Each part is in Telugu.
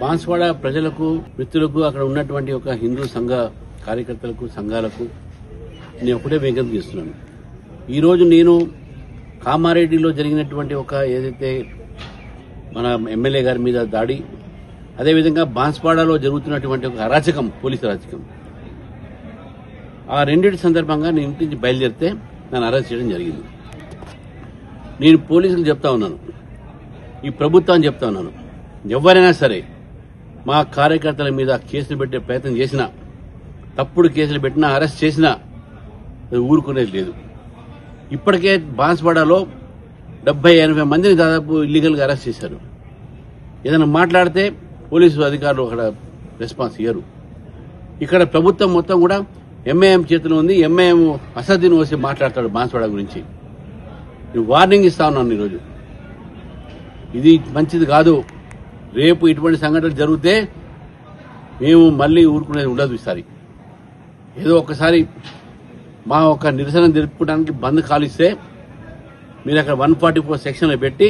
బాన్స్వాడ ప్రజలకు మిత్రులకు అక్కడ ఉన్నటువంటి ఒక హిందూ సంఘ కార్యకర్తలకు సంఘాలకు నేను ఒకటే విజ్ఞప్తి చేస్తున్నాను. ఈరోజు నేను కామారెడ్డిలో జరిగినటువంటి ఒక ఏదైతే మన ఎమ్మెల్యే గారి మీద దాడి, అదేవిధంగా బాన్స్వాడలో జరుగుతున్నటువంటి ఒక అరాచకం, పోలీసు అరాచకం, ఆ రెండింటి సందర్భంగా నేను ఇంటి నుంచి బయలుదేరితే నన్ను అరెస్ట్ చేయడం జరిగింది. నేను పోలీసులకు చెప్తా ఉన్నాను, ఈ ప్రభుత్వాన్ని చెప్తా ఉన్నాను, ఎవరైనా సరే మా కార్యకర్తల మీద కేసులు పెట్టే ప్రయత్నం చేసినా, తప్పుడు కేసులు పెట్టినా, అరెస్ట్ చేసినా ఊరుకునేది లేదు. ఇప్పటికే బాన్స్వాడలో 70-80 మందిని దాదాపు ఇల్లీగల్గా అరెస్ట్ చేశారు. ఏదైనా మాట్లాడితే పోలీసు అధికారులు అక్కడ రెస్పాన్స్ ఇయ్యరు. ఇక్కడ ప్రభుత్వం మొత్తం కూడా ఎంఐఎం చేతిలో ఉంది. ఎంఐఎం అసదుద్దీన్ ఓసి మాట్లాడతాడు బాన్స్వాడ గురించి. నేను వార్నింగ్ ఇస్తా ఉన్నాను ఈరోజు. ఇది మంచిది కాదు. రేపు ఇటువంటి సంఘటనలు జరిగితే మేము మళ్ళీ ఊరుకునేది ఉండదు. ఈసారి ఏదో ఒకసారి మా ఒక నిరసన జరుపుకోవడానికి బంద్ కాలిస్తే మీరు అక్కడ 144 సెక్షన్లు పెట్టి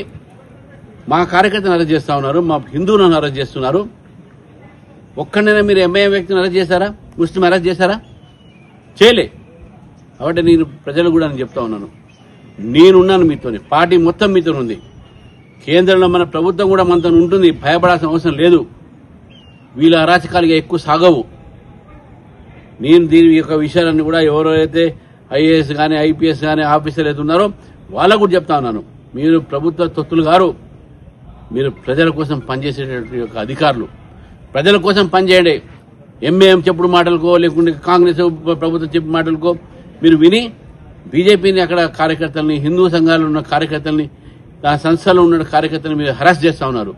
మా కార్యకర్తను అరెస్ట్ చేస్తా ఉన్నారు, మా హిందువులను అరెస్ట్ చేస్తున్నారు. ఒక్కడైనా మీరు ఎంఐఎం వ్యక్తిని అరెస్ట్ చేశారా? ముస్లిం అరెస్ట్ చేశారా? చేయలే. కాబట్టి నేను ప్రజలు కూడా నేను చెప్తా ఉన్నాను, నేనున్నాను మీతోనే, పార్టీ మొత్తం మీతో ఉంది. కేంద్రంలో మన ప్రభుత్వం కూడా మనతో ఉంటుంది. భయపడాల్సిన అవసరం లేదు. వీళ్ళ అరాచకాలుగా ఎక్కువ సాగవు. నేను దీని యొక్క విషయాలన్నీ కూడా ఎవరైతే ఐఏఎస్ కానీ ఐపీఎస్ కానీ ఆఫీసర్లు అయితే ఉన్నారో వాళ్ళకు కూడా చెప్తా ఉన్నాను, మీరు ప్రభుత్వ తొత్తులు గారు, మీరు ప్రజల కోసం పనిచేసేటువంటి యొక్క అధికారులు, ప్రజల కోసం పనిచేయండి. ఎంఏఎం చెప్పుడు మాటలకో లేకుంటే కాంగ్రెస్ ప్రభుత్వం చెప్పిన మాటలకో మీరు విని బీజేపీని అక్కడ కార్యకర్తల్ని, హిందూ సంఘాలు ఉన్న కార్యకర్తల్ని, ఆ సంస్థలో ఉన్న కార్యకర్తలను మీరు హరాస్ చేస్తా ఉన్నారు.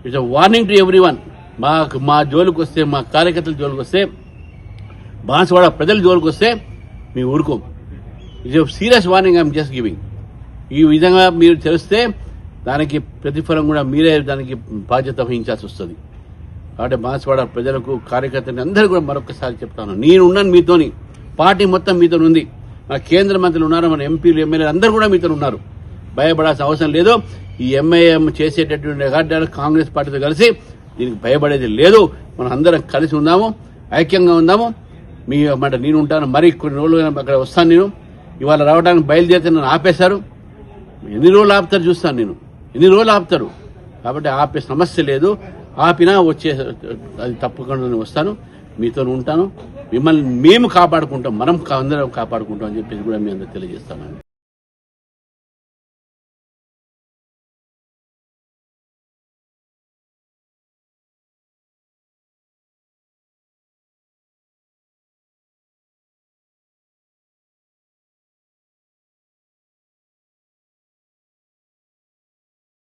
It's warning to every one. మా జోలికి వస్తే, మా కార్యకర్తల జోలికి వస్తే, బాన్స్వాడ ప్రజల జోలికి వస్తే మీ ఊరుకోం. It's serious warning I'm just giving. ఈ విధంగా మీరు తెలిస్తే దానికి ప్రతిఫలం కూడా మీరే దానికి బాధ్యత వహించాల్సి వస్తుంది. కాబట్టి బాన్స్వాడ ప్రజలకు, కార్యకర్తలు అందరూ కూడా మరొకసారి చెప్తాను, నేనున్నాను మీతోని, పార్టీ మొత్తం మీతో ఉంది. మన కేంద్ర మంత్రులు ఉన్నారు, మన ఎంపీలు ఎమ్మెల్యేలు అందరూ కూడా మీతో ఉన్నారు. భయపడాల్సిన అవసరం లేదు. ఈ ఎంఐఎం చేసేటటువంటి అగాడ్డాలు కాంగ్రెస్ పార్టీతో కలిసి దీనికి భయపడేది లేదు. మనం అందరం కలిసి ఉందాము, ఐక్యంగా ఉందాము. మీ మాట నేను ఉంటాను. మరి కొన్ని రోజులు అక్కడ వస్తాను. నేను ఇవాళ రావడానికి బయలుదేరితే నన్ను ఆపేశారు. ఎన్ని రోజులు ఆపుతారు చూస్తాను నేను, ఎన్ని రోజులు ఆపుతారు. కాబట్టి ఆపే సమస్య లేదు. ఆపినా వచ్చే అది తప్పకుండా వస్తాను, మీతో ఉంటాను. మిమ్మల్ని మేము కాపాడుకుంటాం, మనం అందరం కాపాడుకుంటాం అని చెప్పేసి కూడా మీ అందరూ తెలియజేస్తాను.